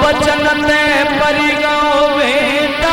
बचन ते परी गो बेटा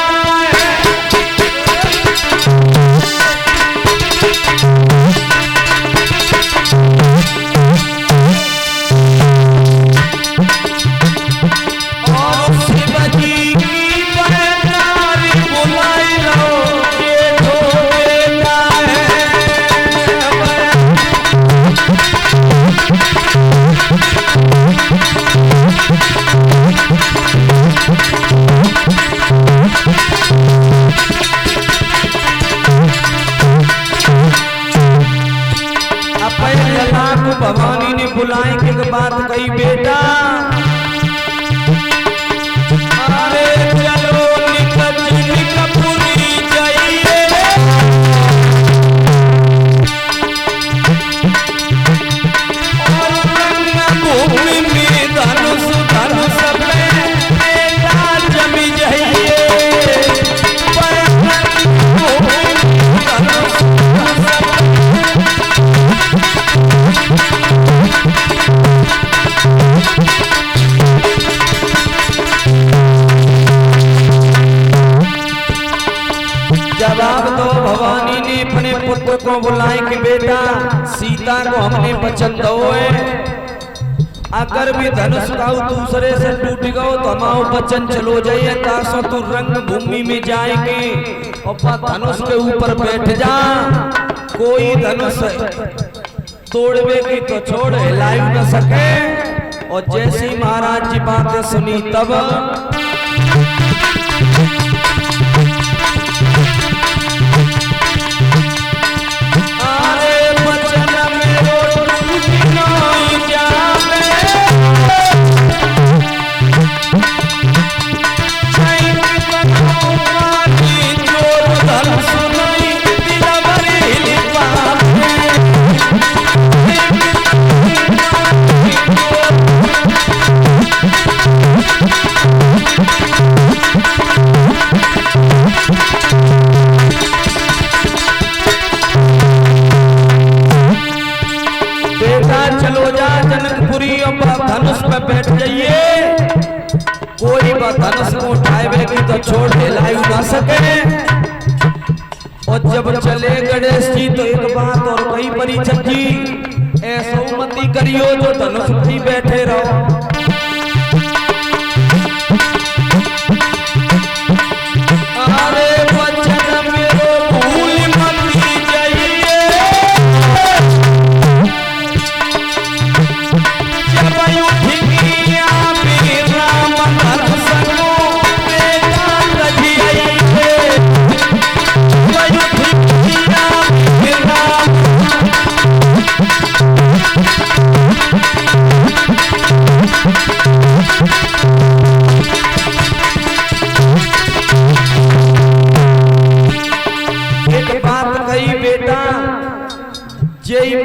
भवानी ने बुलाए के बात कही बेटा अरे चलो निकपुरी जाइए और भूमि में धनुष धनुष बेटा जमी जाइए जवाब दो भवानी ने अपने पुत्र को बुलाए कि बेटा सीता को हमने वचन दो है अगर भी धनुष का दूसरे से टूट गयो तो हमारा वचन चलो जाइए तासो तू रंग भूमि में जाएगी और धनुष के ऊपर बैठ जा कोई धनुष तोड़वेगी तो छोड़ हिलाई न सके और जैसी महाराज जी बातें सुनी तब धनुष पे बैठ जाइए कोई धनुष को उठाएगी तो छोड़ हिलाई ना सके और जब चले गणेश जी तो एक बात और कही परीक्षक जी ऐसा मती करियो जो धनुष भी बैठे रहो अरे वचन मेरो भूल मती जाइए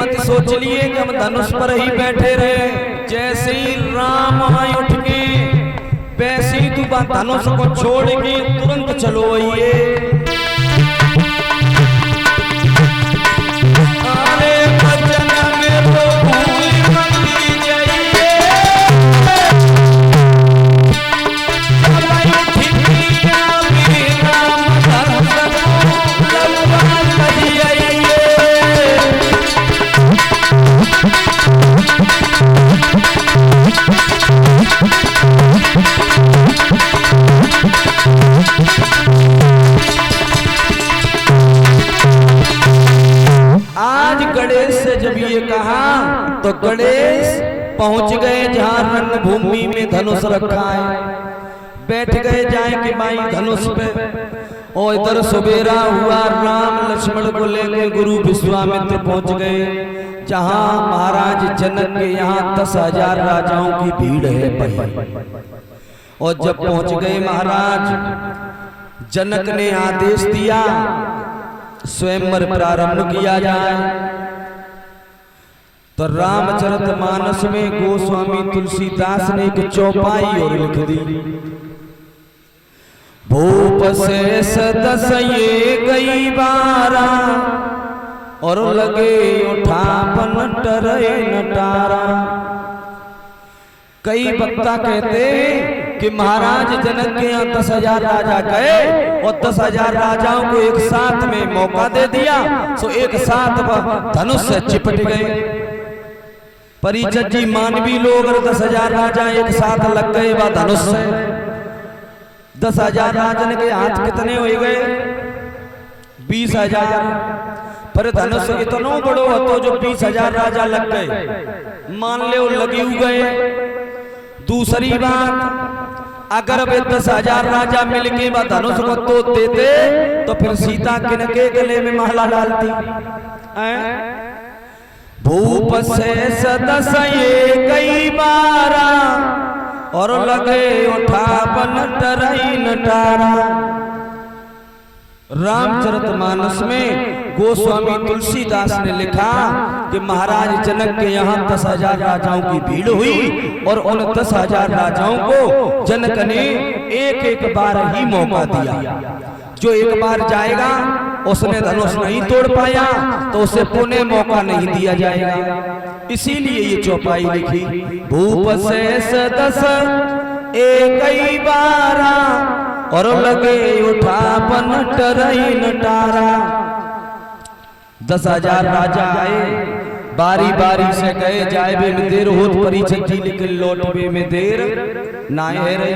मत सोच लिए कि हम धनुष पर ही बैठे रहे जैसे ही राम आए उठ के वैसे ही तू धनुष को छोड़ के तुरंत चलो आइए अरे वचन मेरो भूल मती जाइए आज गणेश से जब ये कहा तो गणेश पहुंच गए जहां रंग भूमि में धनुष रखा है बैठ गए जाए कि भाई धनुष पे और इधर सुबेरा हुआ राम लक्ष्मण को लेकर गुरु विश्वामित्र पहुंच गए जहां महाराज जनक के यहाँ 10,000 राजाओं की भीड़ है पहले और जब पहुंच गए महाराज जनक ने आदेश दिया स्वयंवर प्रारंभ किया जाए तो रामचरितमानस में गोस्वामी तुलसीदास ने एक चौपाई और लिख दी भूप से सदस ये गई बारा और लगे उठापन टरे नटारा। कई वक्ता कहते कि महाराज जनक के यहाँ 10,000 राजा गए और 10,000 राजाओं को एक साथ में मौका दे दिया, सो एक साथ वह धनुष से चिपट गए। परिचत जी मानवी लोग 10,000 राजा एक साथ लग गए वह धनुष से। 10,000 राजन के हाथ कितने हो गए? 20,000। पर धनुष इतना बड़ो हो जो 20,000 राजा लग गए, मान ले वो लगे गए। दूसरी बात, अगर वे 10,000 राजा मिलके वह धनुष को तो देते तो फिर सीता किनके गले में माला डालती? भूप से सदस ये कई बारा और लगे उठापन टरई नटारा। रामचरितमानस में गोस्वामी तुलसीदास ने लिखा कि महाराज जनक के यहाँ 10,000 राजाओं की भीड़ हुई और उन 10,000 राजाओं को जनक ने एक एक बार ही मौका दिया। जो एक बार जाएगा उसने धनुष नहीं तोड़ पाया तो उसे पुनः मौका नहीं दिया जाएगा। इसीलिए ये चौपाई लिखी, भूप से सदस एक बारा और लगे उठापन टरई नटारा। 10,000 राजा आए, बारी बारी से गए, जाए में देर होत परिचत जी लेकिन लौटवे में देर ना है रही।